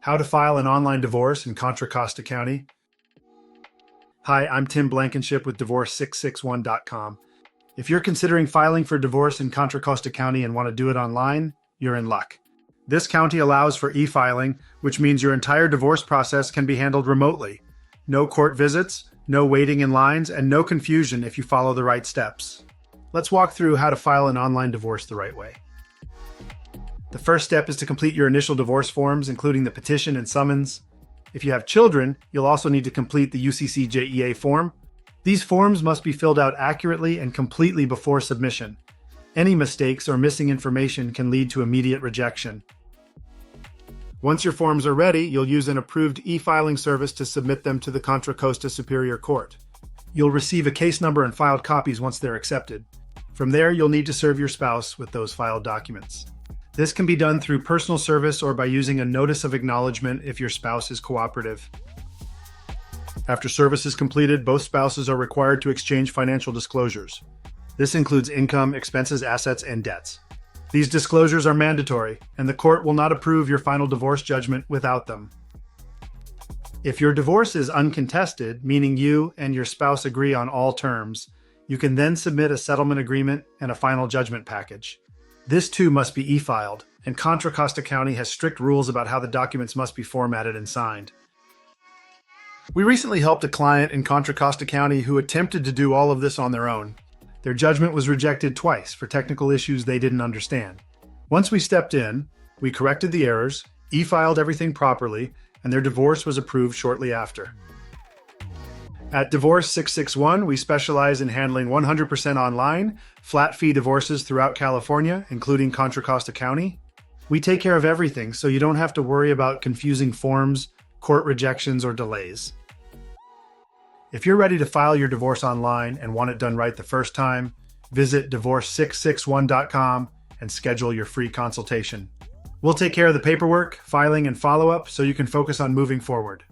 How to file an online divorce in Contra Costa County. Hi, I'm Tim Blankenship with Divorce661.com. If you're considering filing for divorce in Contra Costa County and want to do it online, you're in luck. This county allows for e-filing, which means your entire divorce process can be handled remotely. No court visits, no waiting in lines, and no confusion if you follow the right steps. Let's walk through how to file an online divorce the right way. The first step is to complete your initial divorce forms, including the petition and summons. If you have children, you'll also need to complete the UCCJEA form. These forms must be filled out accurately and completely before submission. Any mistakes or missing information can lead to immediate rejection. Once your forms are ready, you'll use an approved e-filing service to submit them to the Contra Costa Superior Court. You'll receive a case number and filed copies once they're accepted. From there, you'll need to serve your spouse with those filed documents. This can be done through personal service or by using a notice of acknowledgement if your spouse is cooperative. After service is completed, both spouses are required to exchange financial disclosures. This includes income, expenses, assets, and debts. These disclosures are mandatory, and the court will not approve your final divorce judgment without them. If your divorce is uncontested, meaning you and your spouse agree on all terms, you can then submit a settlement agreement and a final judgment package. This too must be e-filed, and Contra Costa County has strict rules about how the documents must be formatted and signed. We recently helped a client in Contra Costa County who attempted to do all of this on their own. Their judgment was rejected twice for technical issues they didn't understand. Once we stepped in, we corrected the errors, e-filed everything properly, and their divorce was approved shortly after. At Divorce661, we specialize in handling 100% online, flat-fee divorces throughout California, including Contra Costa County. We take care of everything, so you don't have to worry about confusing forms, court rejections, or delays. If you're ready to file your divorce online and want it done right the first time, visit Divorce661.com and schedule your free consultation. We'll take care of the paperwork, filing, and follow-up so you can focus on moving forward.